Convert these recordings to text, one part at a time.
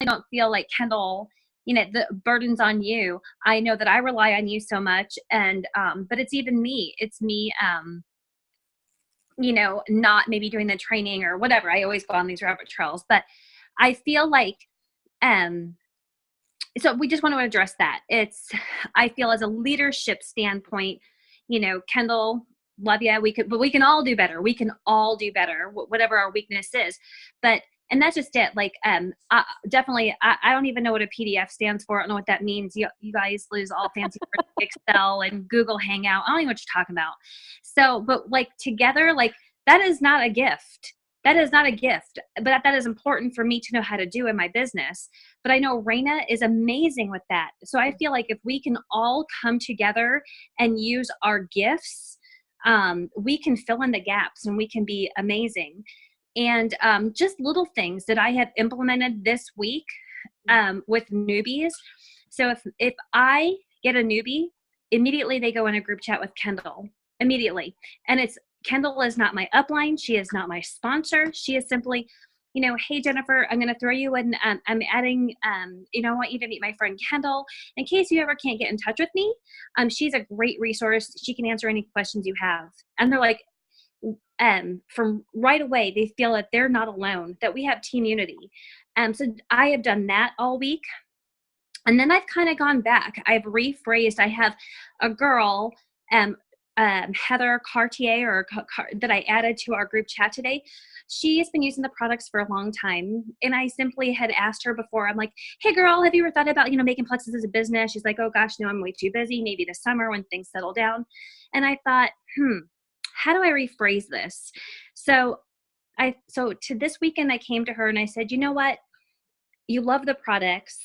don't feel like, Kendall, the burden's on you. I know that I rely on you so much. And, but it's even me. It's me, not maybe doing the training or whatever. I always go on these rabbit trails, but I feel like, so we just want to address that. I feel as a leadership standpoint, Kendall, love you. But we can all do better. We can all do better, whatever our weakness is. And that's just it. Like, definitely, I don't even know what a PDF stands for. I don't know what that means. You guys lose all fancy words, Excel and Google Hangout. I don't even know what you're talking about. So, but like together, like that is not a gift. That is not a gift, but that is important for me to know how to do in my business. But I know Raina is amazing with that. So I feel like if we can all come together and use our gifts, we can fill in the gaps and we can be amazing. And just little things that I have implemented this week with newbies. So if I get a newbie, immediately they go in a group chat with Kendall, immediately. And Kendall is not my upline. She is not my sponsor. She is simply, hey, Jennifer, I'm going to throw you in. I'm adding, I want you to meet my friend Kendall. In case you ever can't get in touch with me, she's a great resource. She can answer any questions you have. And they're like, from right away, they feel that they're not alone, that we have team unity. So I have done that all week. And then I've kind of gone back. I've rephrased. I have a girl, Heather Cartier, that I added to our group chat today. She has been using the products for a long time. And I simply had asked her before, I'm like, hey girl, have you ever thought about, making Plexus as a business? She's like, oh gosh, no, I'm way too busy. Maybe this summer when things settle down. And I thought, how do I rephrase this? So to this weekend, I came to her and I said, you know what? You love the products.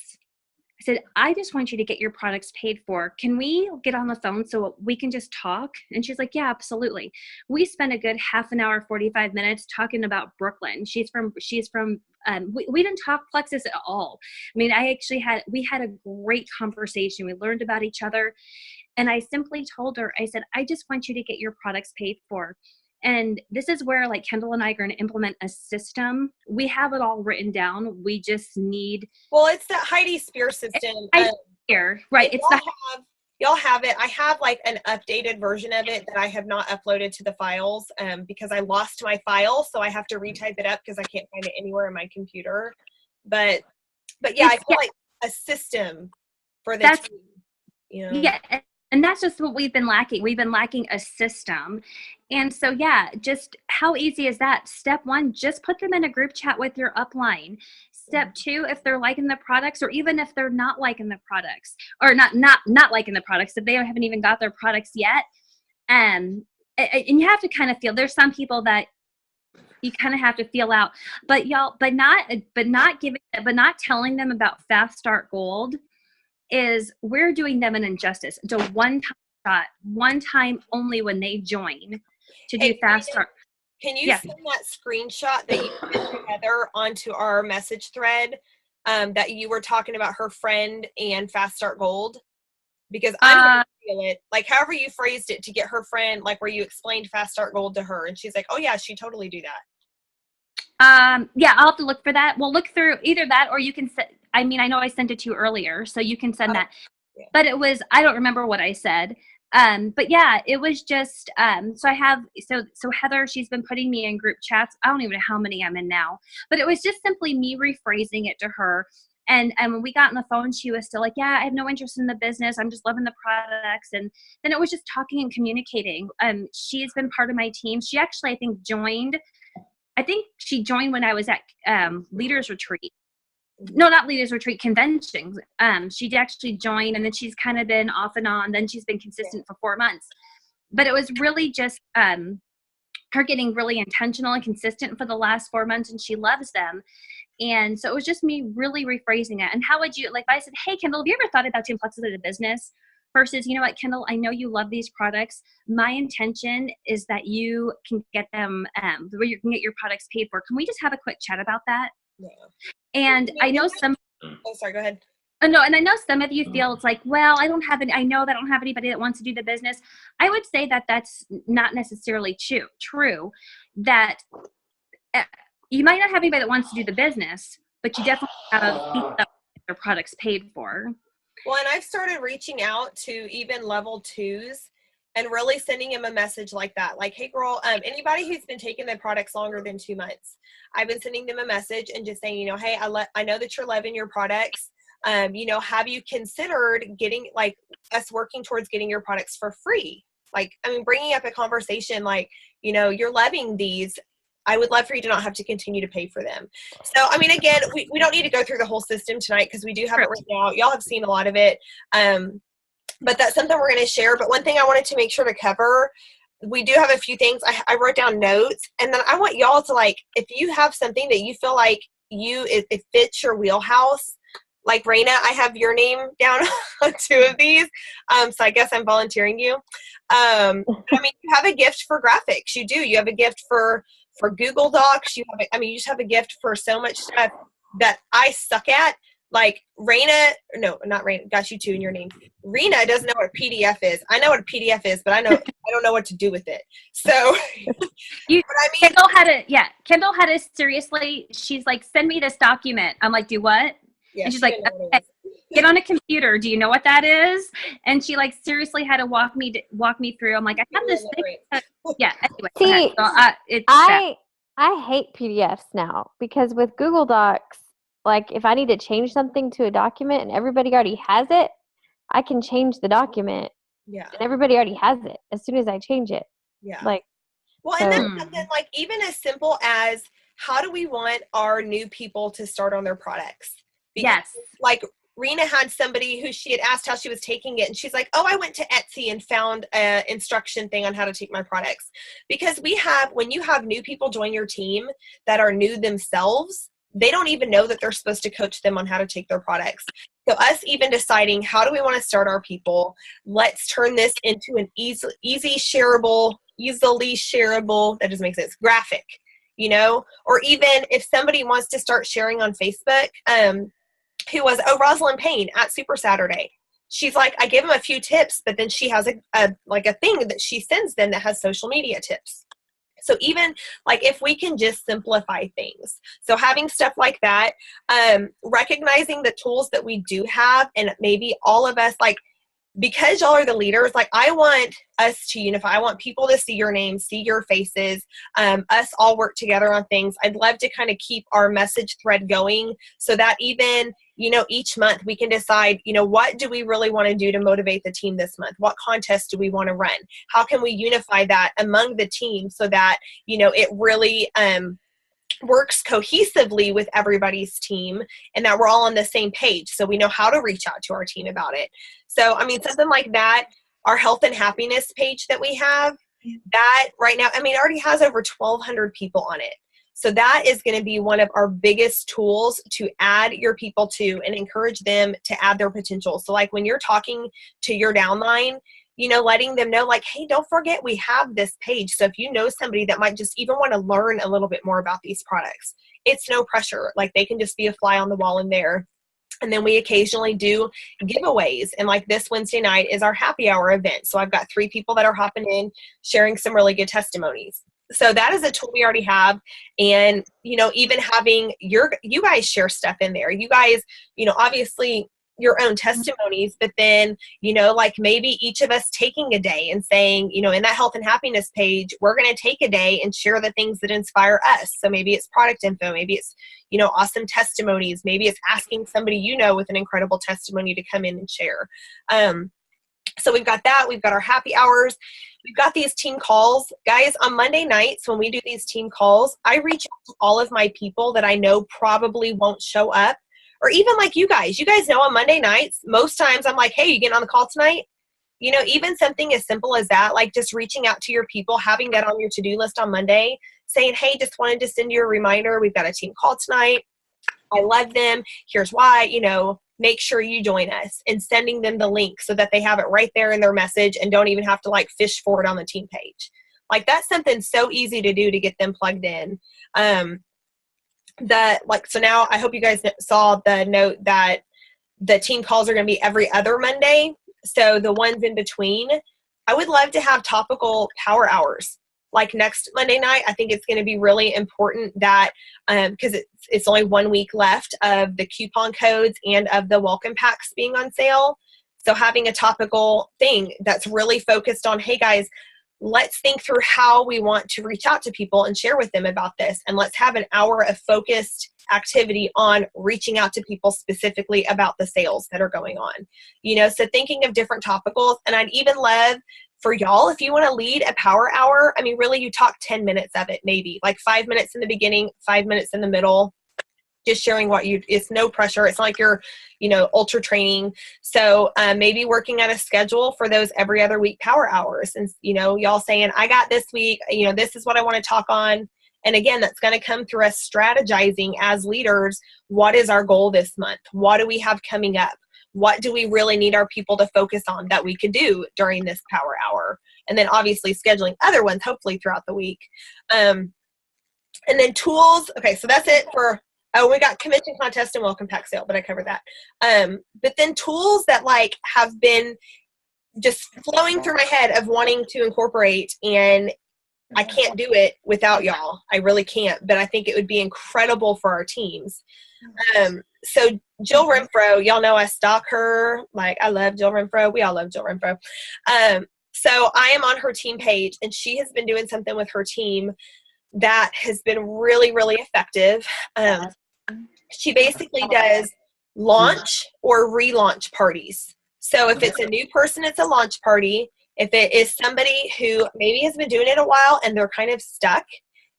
I said, I just want you to get your products paid for. Can we get on the phone so we can just talk? And she's like, yeah, absolutely. We spent a good half an hour, 45 minutes talking about Brooklyn. We didn't talk Plexus at all. I mean, we had a great conversation. We learned about each other. And I simply told her, I said, I just want you to get your products paid for. And this is where like Kendall and I are going to implement a system. We have it all written down. We just need. Well, it's the Heidi Spear system. Right. Y'all have it. I have like an updated version of it that I have not uploaded to the files because I lost my file. So I have to retype it up because I can't find it anywhere in my computer. But yeah, I feel like a system for the team. Yeah. And that's just what we've been lacking. We've been lacking a system. And so, yeah, just how easy is that? Step one, just put them in a group chat with your upline. Step two, if they're liking the products, or even if they're not liking the products, or not liking the products, if they haven't even got their products yet. And you have to kind of feel, there's some people that you kind of have to feel out, but not telling them about Fast Start Gold is we're doing them an injustice. It's a one-time shot, one time only when they join to do Fast Start. Can you send that screenshot that you put together onto our message thread that you were talking about her friend and Fast Start Gold? Because I'm going to feel it. Like however you phrased it to get her friend, like where you explained Fast Start Gold to her and she's like, oh yeah, she totally do that. Yeah, I'll have to look for that. We'll look through either that or you can I know I sent it to you earlier, so you can send that. Yeah. But I don't remember what I said. But yeah, it was just, so Heather, she's been putting me in group chats. I don't even know how many I'm in now, but it was just simply me rephrasing it to her. And when we got on the phone, she was still like, yeah, I have no interest in the business. I'm just loving the products. And then it was just talking and communicating. She's been part of my team. She actually, I think she joined when I was at Leaders Retreat. No, not Leaders Retreat, conventions. She actually joined and then she's kind of been off and on. Then she's been consistent for 4 months. But it was really just her getting really intentional and consistent for the last 4 months, and she loves them. And so it was just me really rephrasing it. And how would you, like if I said, hey, Kendall, have you ever thought about doing Plexus as a business? Versus, you know what, Kendall, I know you love these products. My intention is that you can get them, where you can get your products paid for. Can we just have a quick chat about that? Yeah. And I know some. Oh, sorry. Go ahead. Oh, no, and I know some of you feel it's like, well, I know that I don't have anybody that wants to do the business. I would say that that's not necessarily true. That you might not have anybody that wants to do the business, but you definitely have people products paid for. Well, and I've started reaching out to even level 2s and really sending them a message like that. Like, hey girl, anybody who's been taking the products longer than 2 months, I've been sending them a message and just saying, you know, hey, I know that you're loving your products. You know, have you considered getting, like, us working towards getting your products for free? Like, I mean, bringing up a conversation like, you know, you're loving these. I would love for you to not have to continue to pay for them. So, I mean, again, we don't need to go through the whole system tonight because we do have it written out. Y'all have seen a lot of it. But that's something we're going to share. But one thing I wanted to make sure to cover, we do have a few things. I wrote down notes, and then I want y'all to, like, if you have something that you feel like it fits your wheelhouse, like Raina, I have your name down on 2 of these. So I guess I'm volunteering you. I mean, you have a gift for graphics. You do. You have a gift for Google Docs. You just have a gift for so much stuff that I suck at. Like Raina, no, not Raina, got you 2 in your name. Rena doesn't know what a PDF is. I know what a PDF is, but I don't know what to do with it. So, Kendall had to seriously, she's like, send me this document. I'm like, do what? Yeah, and she's like, okay, get on a computer. Do you know what that is? And she like seriously had to walk me through. I'm like, I have this thing. Yeah. Anyway, see, I hate PDFs now because with Google Docs, like if I need to change something to a document and everybody already has it, I can change the document. Yeah. And everybody already has it as soon as I change it. Yeah. Like, well, and that's something like even as simple as how do we want our new people to start on their products? Because, yes. Like Rena had somebody who she had asked how she was taking it, and she's like, oh, I went to Etsy and found an instruction thing on how to take my products. Because when you have new people join your team that are new themselves, they don't even know that they're supposed to coach them on how to take their products. So us even deciding how do we want to start our people, let's turn this into an easily shareable, that doesn't make sense, graphic, you know? Or even if somebody wants to start sharing on Facebook, Rosalind Payne at Super Saturday. She's like, I give them a few tips, but then she has a thing that she sends them that has social media tips. So even like if we can just simplify things. So having stuff like that, recognizing the tools that we do have, and maybe all of us, like, because y'all are the leaders, like I want us to unify. I want people to see your names, see your faces, us all work together on things. I'd love to kind of keep our message thread going so that even, each month we can decide, what do we really want to do to motivate the team this month? What contests do we want to run? How can we unify that among the team so that, it really works cohesively with everybody's team and that we're all on the same page so we know how to reach out to our team about it. So, something like that, our health and happiness page that we have, that right now, already has over 1,200 people on it. So that is going to be one of our biggest tools to add your people to and encourage them to add their potential. So like when you're talking to your downline, letting them know like, hey, don't forget we have this page. So if you know somebody that might just even want to learn a little bit more about these products, it's no pressure. Like they can just be a fly on the wall in there. And then we occasionally do giveaways. And like this Wednesday night is our happy hour event. So I've got 3 people that are hopping in, sharing some really good testimonies. So that is a tool we already have. And, even having you guys share stuff in there, you guys, obviously your own testimonies, but then, like maybe each of us taking a day and saying, in that health and happiness page, we're going to take a day and share the things that inspire us. So maybe it's product info, maybe it's, awesome testimonies, maybe it's asking somebody, with an incredible testimony to come in and share. So we've got that, we've got our happy hours. We've got these team calls. Guys, on Monday nights when we do these team calls, I reach out to all of my people that I know probably won't show up. Or even like you guys know on Monday nights, most times I'm like, hey, you getting on the call tonight? Even something as simple as that, like just reaching out to your people, having that on your to-do list on Monday, saying, hey, just wanted to send you a reminder. We've got a team call tonight. I love them. Here's why, make sure you join us, and sending them the link so that they have it right there in their message and don't even have to like fish for it on the team page. Like that's something so easy to do to get them plugged in. So now I hope you guys saw the note that the team calls are going to be every other Monday. So the ones in between, I would love to have topical power hours. like next Monday night, I think it's going to be really important that, because it's only 1 week left of the coupon codes and of the welcome packs being on sale. So having a topical thing that's really focused on, hey guys, let's think through how we want to reach out to people and share with them about this. And let's have an hour of focused activity on reaching out to people specifically about the sales that are going on. So thinking of different topicals. And I'd even love for y'all, if you want to lead a power hour, I mean, really you talk 10 minutes of it, maybe like 5 minutes in the beginning, 5 minutes in the middle, just sharing it's no pressure. It's not like you're, ultra training. So maybe working at a schedule for those every other week power hours. And, y'all saying, I got this week, this is what I want to talk on. And again, that's going to come through us strategizing as leaders. What is our goal this month? What do we have coming up? What do we really need our people to focus on that we could do during this power hour? And then obviously scheduling other ones, hopefully throughout the week. And then tools. Okay, so that's it for, we got convention contest and welcome pack sale, but I covered that. But then tools that like have been just flowing through my head of wanting to incorporate, and I can't do it without y'all. I really can't, but I think it would be incredible for our teams. So Jill Renfro, y'all know I stalk her. Like, I love Jill Renfro. We all love Jill Renfro. So I am on her team page, and she has been doing something with her team that has been really, really effective. She basically does launch or relaunch parties. So if it's a new person, it's a launch party. If it is somebody who maybe has been doing it a while and they're kind of stuck,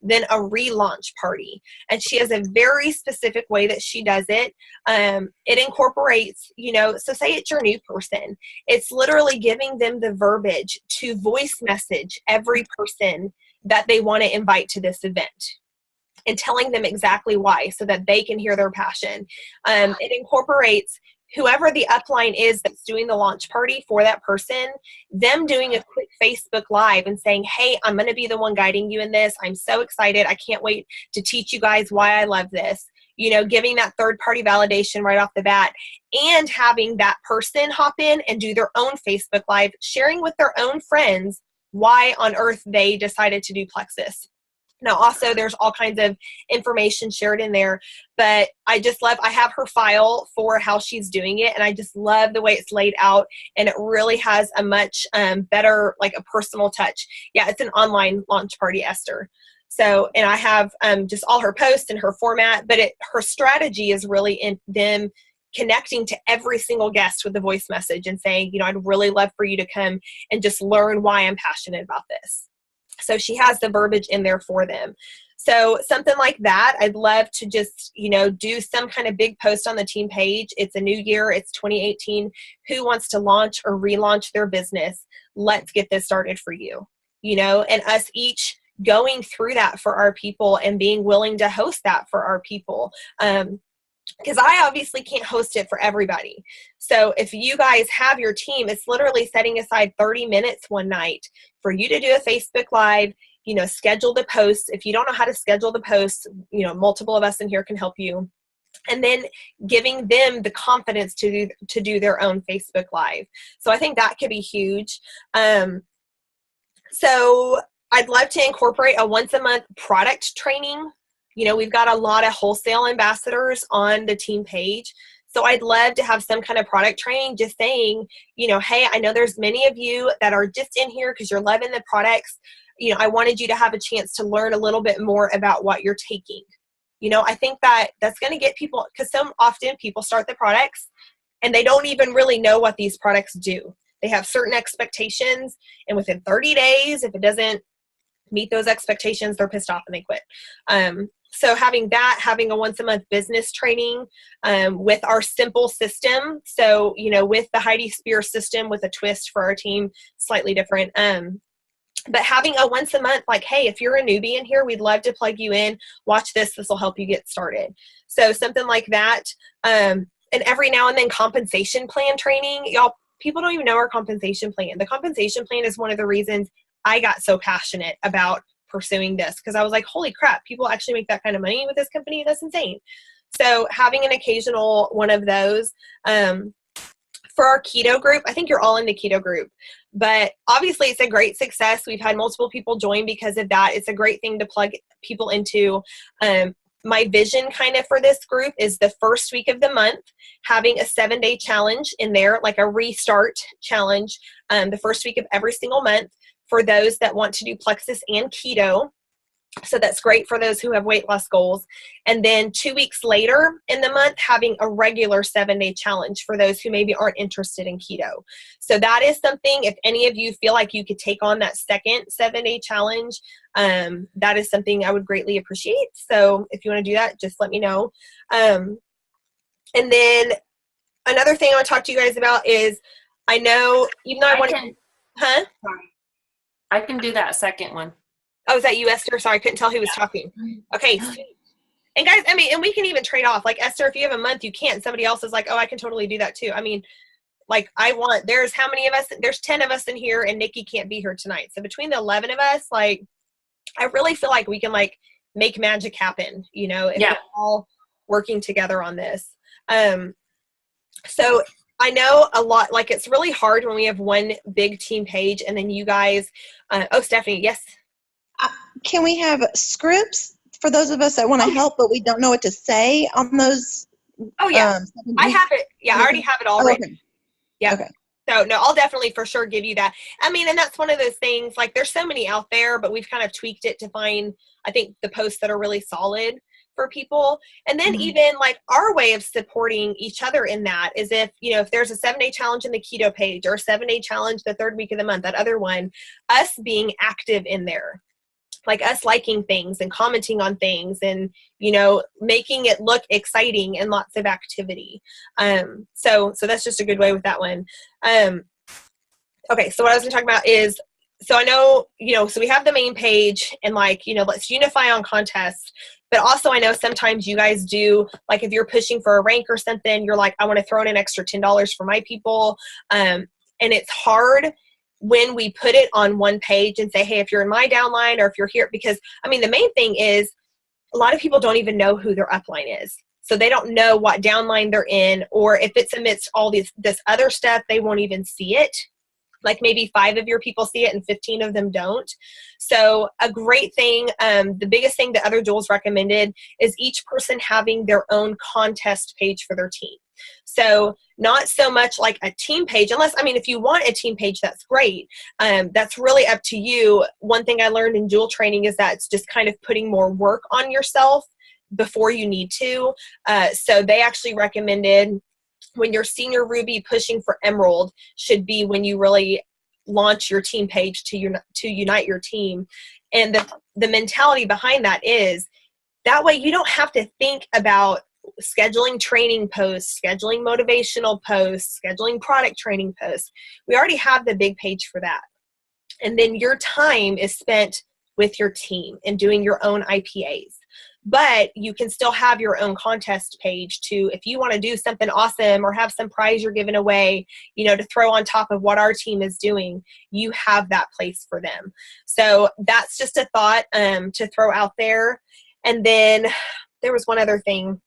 then a relaunch party. And she has a very specific way that she does it. It incorporates, so say it's your new person. It's literally giving them the verbiage to voice message every person that they want to invite to this event, and telling them exactly why so that they can hear their passion. It incorporates whoever the upline is that's doing the launch party for that person, them doing a quick Facebook Live and saying, hey, I'm going to be the one guiding you in this. I'm so excited. I can't wait to teach you guys why I love this. Giving that third-party validation right off the bat, and having that person hop in and do their own Facebook Live, sharing with their own friends why on earth they decided to do Plexus. Now, also, there's all kinds of information shared in there, but I have her file for how she's doing it, and I just love the way it's laid out, and it really has a much better, like a personal touch. Yeah, it's an online launch party, Esther. So, and I have just all her posts and her format, but her strategy is really in them connecting to every single guest with a voice message and saying, I'd really love for you to come and just learn why I'm passionate about this. So she has the verbiage in there for them. So something like that, I'd love to just, do some kind of big post on the team page. It's a new year. It's 2018. Who wants to launch or relaunch their business? Let's get this started for you, and us each going through that for our people and being willing to host that for our people. Because I obviously can't host it for everybody. So if you guys have your team, it's literally setting aside 30 minutes one night for you to do a Facebook Live, schedule the posts. If you don't know how to schedule the posts, multiple of us in here can help you. And then giving them the confidence to do their own Facebook Live. So I think that could be huge. So I'd love to incorporate a once a month product training. We've got a lot of wholesale ambassadors on the team page. So I'd love to have some kind of product training, just saying, hey, I know there's many of you that are just in here because you're loving the products. I wanted you to have a chance to learn a little bit more about what you're taking. I think that's going to get people, because so often people start the products and they don't even really know what these products do. They have certain expectations, and within 30 days, if it doesn't meet those expectations, they're pissed off and they quit. So having a once a month business training with our simple system. So, with the Heidi Spear system with a twist for our team, slightly different. But having a once a month, like, hey, if you're a newbie in here, we'd love to plug you in. Watch this. This will help you get started. So something like that. And every now and then compensation plan training. Y'all, people don't even know our compensation plan. The compensation plan is one of the reasons I got so passionate about pursuing this, because I was like, holy crap, people actually make that kind of money with this company. That's insane. So having an occasional one of those. For our keto group, I think you're all in the keto group, But obviously it's a great success. We've had multiple people join because of that. It's a great thing to plug people into. My vision kind of for this group is the first week of the month, having a 7-day challenge in there, like a restart challenge, the first week of every single month for those that want to do Plexus and keto. So that's great for those who have weight loss goals. And then 2 weeks later in the month, having a regular 7-day challenge for those who maybe aren't interested in keto. So that is something, if any of you feel like you could take on that second 7-day challenge, that is something I would greatly appreciate. So if you want to do that, just let me know. And then another thing I want to talk to you guys about is, I know, even though Sorry. I can do that second one. Oh, is that you, Esther? Sorry, I couldn't tell who was talking. Okay. And guys, I mean, and we can even trade off. Like, Esther, if you have a month, you can't. Somebody else is like, oh, I can totally do that too. I mean, like, there's how many of us? There's 10 of us in here, and Nikki can't be here tonight. So between the 11 of us, like, I really feel like we can, like, make magic happen, you know, if we're all working together on this. So I know a lot, like, it's really hard when we have one big team page and then you guys, Stephanie, yes. Can we have scripts for those of us that want to help, but we don't know what to say on those? Oh, yeah. I have it. Yeah, I already have it all written. Okay. Yeah. Okay. So, no, I'll definitely for sure give you that. I mean, and that's one of those things, like, there's so many out there, but we've kind of tweaked it to find, I think, the posts that are really solid for people. And then even, like, our way of supporting each other in that is if, you know, if there's a 7-day challenge in the keto page or a 7-day challenge the third week of the month, that other one, us being active in there. Like us liking things and commenting on things and, you know, making it look exciting and lots of activity. So that's just a good way with that one. Okay. So what I was going to talk about is, so I know, you know, so we have the main page and, like, you know, let's unify on contests, but also I know sometimes you guys do, like, if you're pushing for a rank or something, you're like, I want to throw in an extra $10 for my people. And it's hard when we put it on one page and say, hey, if you're in my downline or if you're here, because I mean, the main thing is a lot of people don't even know who their upline is. So they don't know what downline they're in, or if it's amidst all this other stuff, they won't even see it. Like maybe 5 of your people see it and 15 of them don't. So a great thing, the biggest thing that other Jules recommended is each person having their own contest page for their team. So not so much like a team page, unless, I mean, if you want a team page, that's great. That's really up to you. One thing I learned in Jewel training is that it's just kind of putting more work on yourself before you need to. So they actually recommended when you're senior Ruby pushing for Emerald should be when you really launch your team page to unite your team. And the mentality behind that is that way you don't have to think about scheduling training posts, scheduling motivational posts, scheduling product training posts. We already have the big page for that. And then your time is spent with your team and doing your own IPAs. But you can still have your own contest page to, if you want to do something awesome or have some prize you're giving away, you know, to throw on top of what our team is doing, you have that place for them. So that's just a thought to throw out there. And then there was one other thing,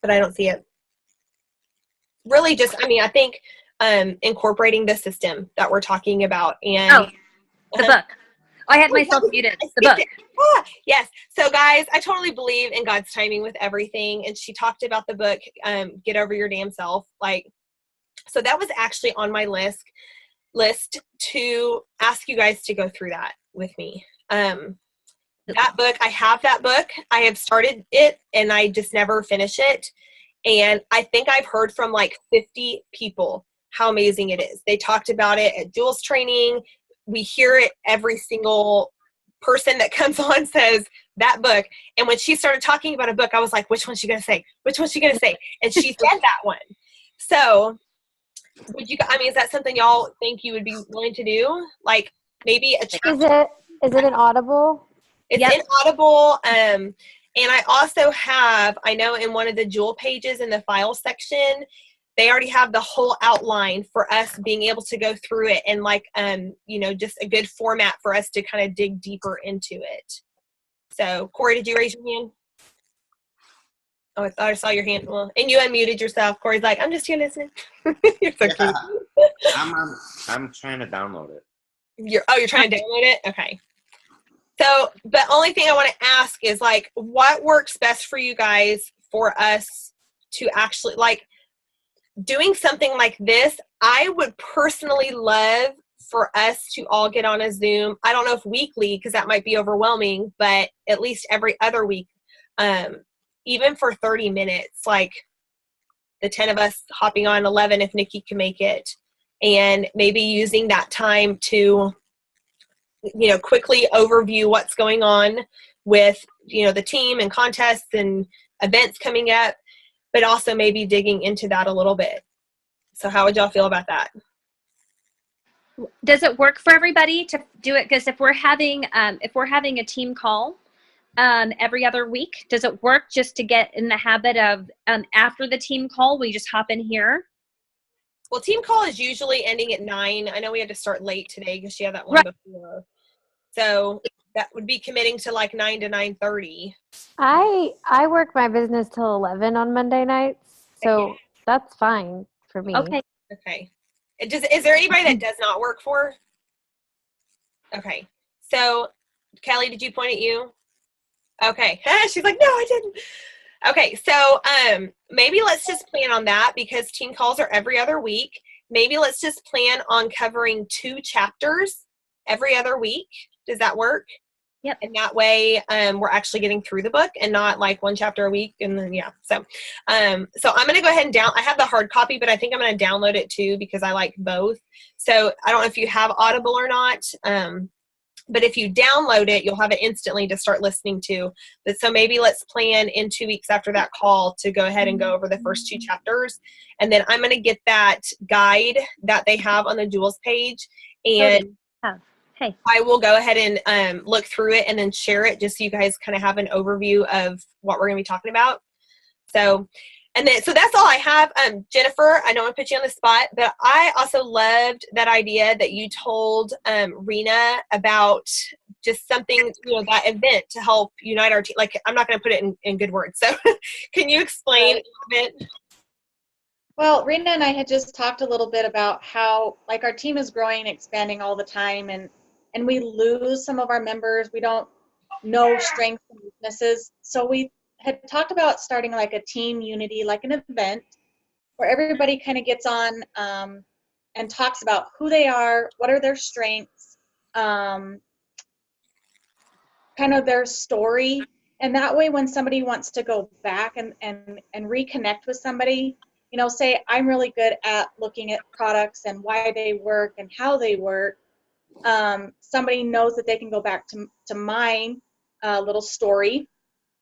but I don't see it. Really just, I mean, I think incorporating the system that we're talking about. And the book. I had myself muted. The book. Yes. So guys, I totally believe in God's timing with everything. And she talked about the book, Get Over Your Damn Self. Like, so that was actually on my list to ask you guys to go through that with me. That book, I have that book. I have started it and I just never finish it. And I think I've heard from like 50 people how amazing it is. They talked about it at Jules training. We hear it, every single person that comes on says that book. And when she started talking about a book, I was like, which one's she going to say? Which one's she going to say? And she said that one. So would you, I mean, is that something y'all think you would be willing to do? Like maybe a chapter? Is it an Audible? It's in Audible. And I also have, I know in one of the Jewel pages in the file section, they already have the whole outline for us being able to go through it and like, you know, just a good format for us to kind of dig deeper into it. So Corey, did you raise your hand? Oh, I thought I saw your hand. Well, and you unmuted yourself. Corey's like, I'm just here listening. You're so cute. I'm trying to download it. You're trying to download it? Okay. So the only thing I want to ask is like, what works best for you guys for us to actually like doing something like this? I would personally love for us to all get on a Zoom. I don't know if weekly, because that might be overwhelming, but at least every other week, even for 30 minutes, like the 10 of us hopping on, 11 if Nikki can make it, and maybe using that time to, you know, quickly overview what's going on with, you know, the team and contests and events coming up, but also maybe digging into that a little bit. So how would y'all feel about that? Does it work for everybody to do it? Because if we're having a team call every other week, does it work just to get in the habit of after the team call, we just hop in here? Well, team call is usually ending at 9. I know we had to start late today because she had that one Right. before. So that would be committing to like 9 to 9:30. I work my business till 11 on Monday nights, so that's fine for me. Okay. Okay. Is there anybody that does not work for? Okay. So Kelly, did you point at you? Okay. She's like, no, I didn't. Okay. So maybe let's just plan on that because team calls are every other week. Maybe let's just plan on covering 2 chapters every other week. Does that work? Yep. And that way we're actually getting through the book and not like 1 chapter a week. And then, yeah. So I'm going to go ahead and I have the hard copy, but I think I'm going to download it too because I like both. So I don't know if you have Audible or not. But if you download it, you'll have it instantly to start listening to. But so maybe let's plan in 2 weeks after that call to go ahead and go over the first 2 chapters. And then I'm going to get that guide that they have on the Jewels page. And Hey. I will go ahead and look through it and then share it just so you guys kind of have an overview of what we're going to be talking about. So that's all I have. Jennifer, I don't want to put you on the spot, but I also loved that idea that you told Rena about just something, you know, that event to help unite our team. Like, I'm not going to put it in good words. So can you explain a little bit? Well, Rena and I had just talked a little bit about how, like, our team is growing, expanding all the time, and we lose some of our members. We don't know strengths and weaknesses. So we had talked about starting like a team unity, like an event where everybody kind of gets on and talks about who they are, what are their strengths, kind of their story. And that way, when somebody wants to go back and reconnect with somebody, you know, say, I'm really good at looking at products and why they work and how they work. Somebody knows that they can go back to my little story,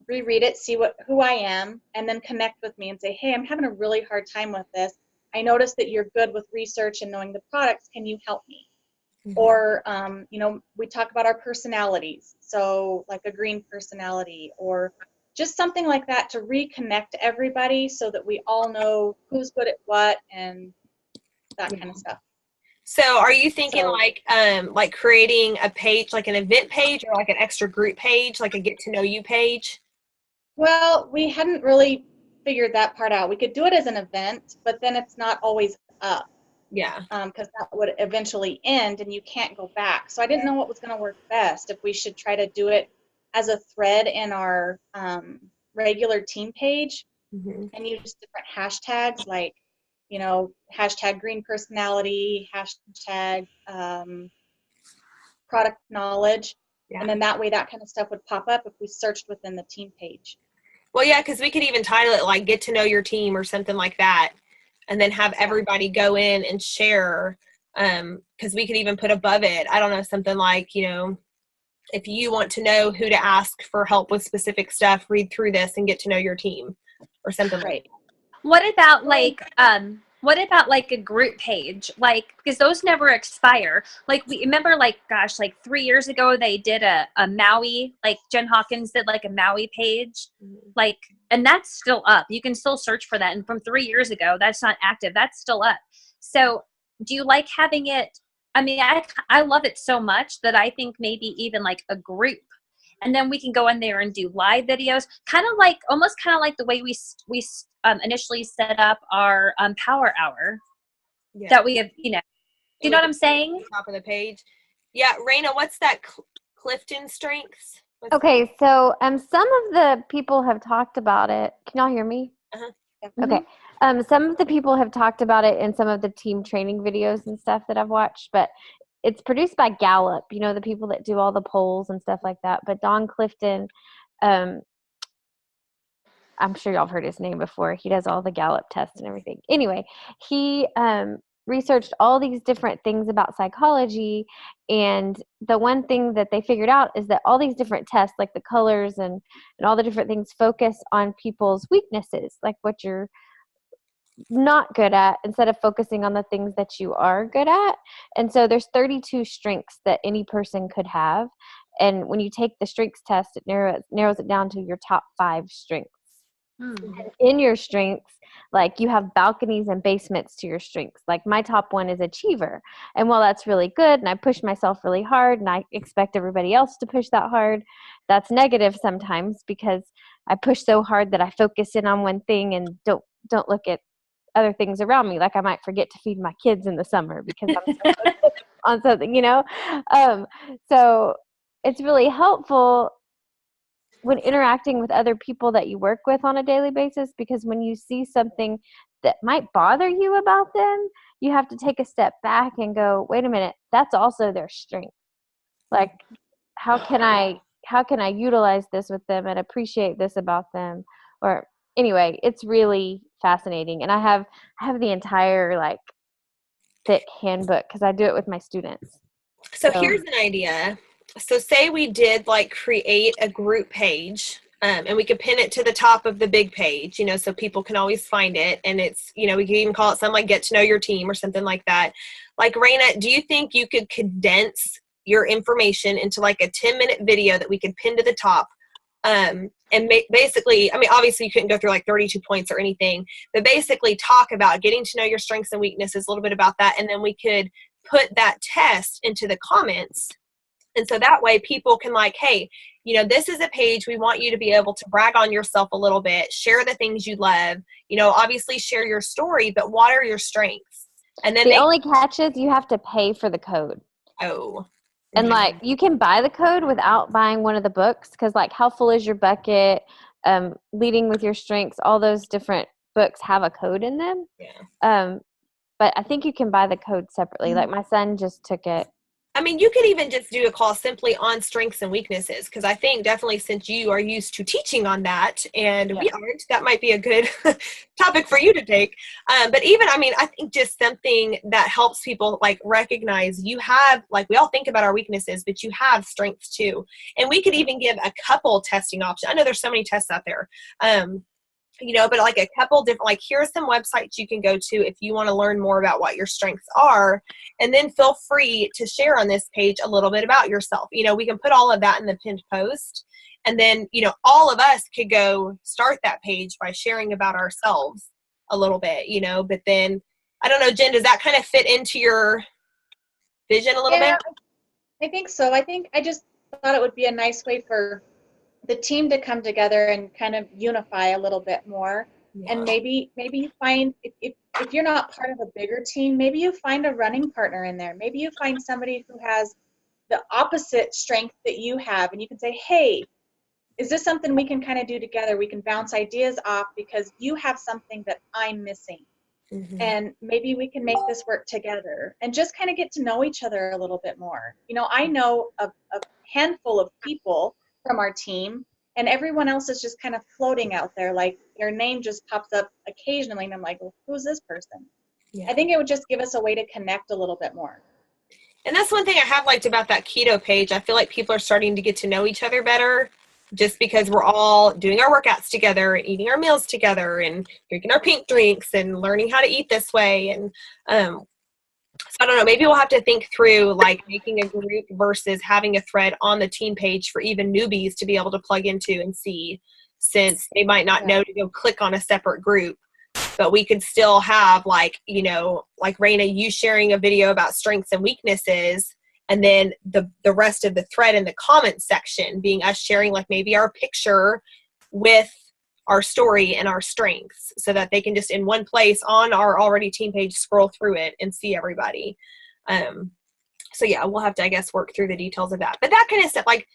reread it, see who I am, and then connect with me and say, hey, I'm having a really hard time with this. I noticed that you're good with research and knowing the products. Can you help me? Mm-hmm. Or, you know, we talk about our personalities. So like a green personality or just something like that to reconnect everybody so that we all know who's good at what and that kind of stuff. So are you thinking like creating a page, like an event page or like an extra group page, like a get to know you page? Well, we hadn't really figured that part out. We could do it as an event, but then it's not always up. Yeah. Because that would eventually end and you can't go back. So I didn't know what was going to work best, if we should try to do it as a thread in our regular team page and use different hashtags like, you know, hashtag green personality, hashtag product knowledge. Yeah. And then that way that kind of stuff would pop up if we searched within the team page. Well, yeah, because we could even title it like get to know your team or something like that. And then have everybody go in and share. Because we could even put above it, I don't know, something like, you know, if you want to know who to ask for help with specific stuff, read through this and get to know your team or something like that. What about like a group page? Like, because those never expire. Like we remember, like, gosh, like 3 years ago, they did a Maui, like Jen Hawkins did like a Maui page, like, and that's still up. You can still search for that. And from 3 years ago, that's not active. That's still up. So do you like having it? I mean, I love it so much that I think maybe even like a group and then we can go in there and do live videos, almost kind of like the way we initially set up our Power Hour Yeah. that we have, you know what I'm saying? Top of the page. Yeah, Raina, what's that Clifton Strengths? Okay, so some of the people have talked about it. Can y'all hear me? Uh-huh. Okay. Some of the people have talked about it in some of the team training videos and stuff that I've watched, but it's produced by Gallup, you know, the people that do all the polls and stuff like that. But Don Clifton, I'm sure y'all have heard his name before. He does all the Gallup tests and everything. Anyway, he researched all these different things about psychology, and the one thing that they figured out is that all these different tests, like the colors and all the different things, focus on people's weaknesses, like what you're not good at, instead of focusing on the things that you are good at. And so there's 32 strengths that any person could have, and when you take the strengths test, it narrows it down to your top 5 strengths. In your strengths, like, you have balconies and basements to your strengths. Like, my top one is achiever, and while that's really good and I push myself really hard and I expect everybody else to push that hard, that's negative sometimes, because I push so hard that I focus in on one thing and don't look at other things around me. Like, I might forget to feed my kids in the summer because I'm so focused on something, you know. So it's really helpful when interacting with other people that you work with on a daily basis, because when you see something that might bother you about them, you have to take a step back and go, wait a minute, that's also their strength. Like, how can I utilize this with them and appreciate this about them? Or anyway, it's really fascinating. And I have the entire, like, thick handbook because I do it with my students. So here's an idea. So say we did, like, create a group page, and we could pin it to the top of the big page, you know, so people can always find it. And it's, you know, we could even call it something like Get to Know Your Team or something like that. Like, Raina, do you think you could condense your information into like a 10-minute video that we could pin to the top? And basically, I mean, obviously you couldn't go through like 32 points or anything, but basically talk about getting to know your strengths and weaknesses, a little bit about that. And then we could put that test into the comments. And so that way people can, like, hey, you know, this is a page we want you to be able to brag on yourself a little bit, share the things you love, you know, obviously share your story, but what are your strengths? And then the only catch is you have to pay for the code. Oh. And like, you can buy the code without buying one of the books, because like How Full Is Your Bucket, Leading with Your Strengths, all those different books have a code in them. Yeah. But I think you can buy the code separately. Like, my son just took it. I mean, you could even just do a call simply on strengths and weaknesses, because I think definitely since you are used to teaching on that and we aren't, that might be a good topic for you to take. But even, I mean, I think just something that helps people, like, recognize you have, like, we all think about our weaknesses, but you have strengths too. And we could even give a couple testing options. I know there's so many tests out there. You know, but like a couple different, like, here's some websites you can go to if you want to learn more about what your strengths are. And then feel free to share on this page a little bit about yourself. You know, we can put all of that in the pinned post. And then, you know, all of us could go start that page by sharing about ourselves a little bit, you know. But then, I don't know, Jen, does that kind of fit into your vision a little bit? I think so. I just thought it would be a nice way for the team to come together and kind of unify a little bit more. Yeah. And maybe you find, if you're not part of a bigger team, maybe you find a running partner in there. Maybe you find somebody who has the opposite strength that you have, and you can say, hey, is this something we can kind of do together? We can bounce ideas off because you have something that I'm missing. Mm-hmm. And maybe we can make this work together and just kind of get to know each other a little bit more. You know, I know a handful of people from our team, and everyone else is just kind of floating out there. Like, their name just pops up occasionally, and I'm like, well, who's this person? Yeah. I think it would just give us a way to connect a little bit more. And that's one thing I have liked about that keto page. I feel like people are starting to get to know each other better, just because we're all doing our workouts together and eating our meals together and drinking our pink drinks and learning how to eat this way. And so I don't know, maybe we'll have to think through, like, making a group versus having a thread on the team page for even newbies to be able to plug into and see, since they might not know to go click on a separate group. But we could still have, like, you know, like, Raina, you sharing a video about strengths and weaknesses, And then the rest of the thread in the comments section being us sharing like maybe our picture with our story and our strengths, so that they can just in one place on our already team page scroll through it and see everybody. So yeah, we'll have to, I guess, work through the details of that. But that kind of stuff, like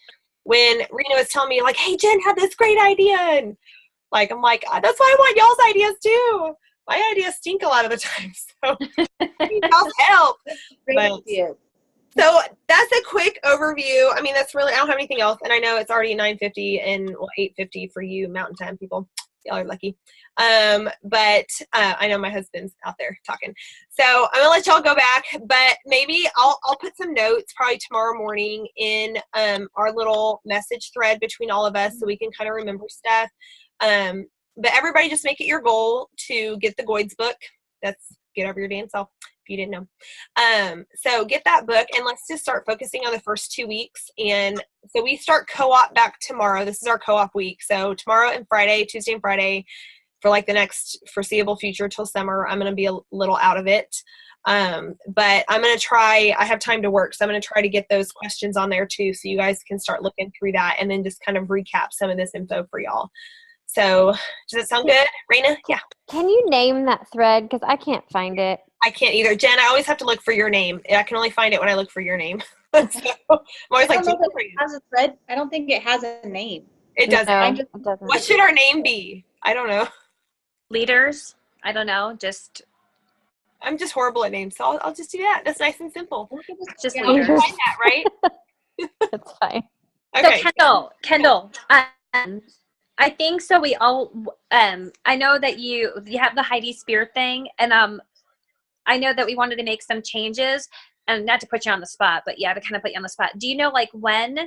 when Rena was telling me like, hey, Jen had this great idea. And like, I'm like, that's why I want y'all's ideas too. My ideas stink a lot of the time. So I need y'all's help. Great But- idea. So that's a quick overview. I mean, that's really, I don't have anything else. And I know it's already 9:50 and 8:50 for you Mountain Time people. Y'all are lucky. But I know my husband's out there talking. So I'm going to let y'all go back, but maybe I'll put some notes probably tomorrow morning in our little message thread between all of us so we can kind of remember stuff. But everybody just make it your goal to get the Goids book. That's Get Over Your Damn Self, if you didn't know. So get that book and let's just start focusing on the first 2 weeks. And so we start co-op back tomorrow. This is our co-op week. So tomorrow and Friday, Tuesday and Friday, for like the next foreseeable future till summer, I'm going to be a little out of it. But I'm going to try, I have time to work, so I'm going to try to get those questions on there too, so you guys can start looking through that and then just kind of recap some of this info for y'all. So does that sound good, Raina? Yeah. Can you name that thread? Because I can't find it. I can't either. Jen, I always have to look for your name. I can only find it when I look for your name. So I'm always I like, don't know if it has a thread. I don't think it has a name. it doesn't. No, I'm just- it doesn't. What should our name be? I don't know. Leaders, I don't know, just I'm just horrible at names, so I'll just do that. That's nice and simple. just Yeah. leaders. Find that, right? That's fine. Okay. So Kendall, I think so. We all, I know that you have the Heidi Spear thing, and I know that we wanted to make some changes, and not to put you on the spot, but yeah, to kind of put you on the spot. Do you know like when?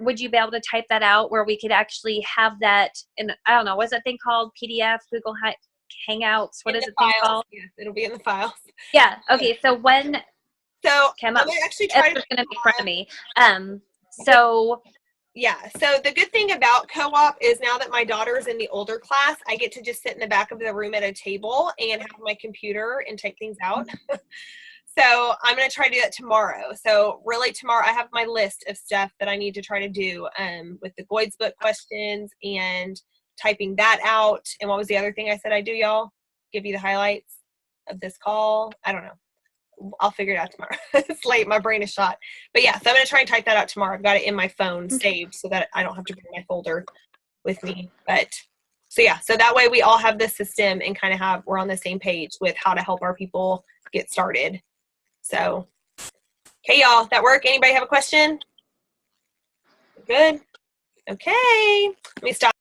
Would you be able to type that out where we could actually have that in, I don't know, what's that thing called? PDF, Google Hangouts, what In is the it thing files. called? Yes, it'll be in the files. Yeah. Okay. So when So Come I'm up. gonna actually try it's to. going to be in front of me. So Yeah. So the good thing about co-op is now that my daughter is in the older class, I get to just sit in the back of the room at a table and have my computer and type things out. So I'm going to try to do that tomorrow. So really tomorrow I have my list of stuff that I need to try to do with the Goids book questions and typing that out. And what was the other thing I said I'd do, y'all? Give you the highlights of this call. I don't know. I'll figure it out tomorrow. It's late. My brain is shot. But yeah, so I'm going to try and type that out tomorrow. I've got it in my phone saved so that I don't have to bring my folder with me. But so yeah, so that way we all have this system and kind of we're on the same page with how to help our people get started. So, okay, y'all, that work? Anybody have a question? Good. Okay. Let me stop.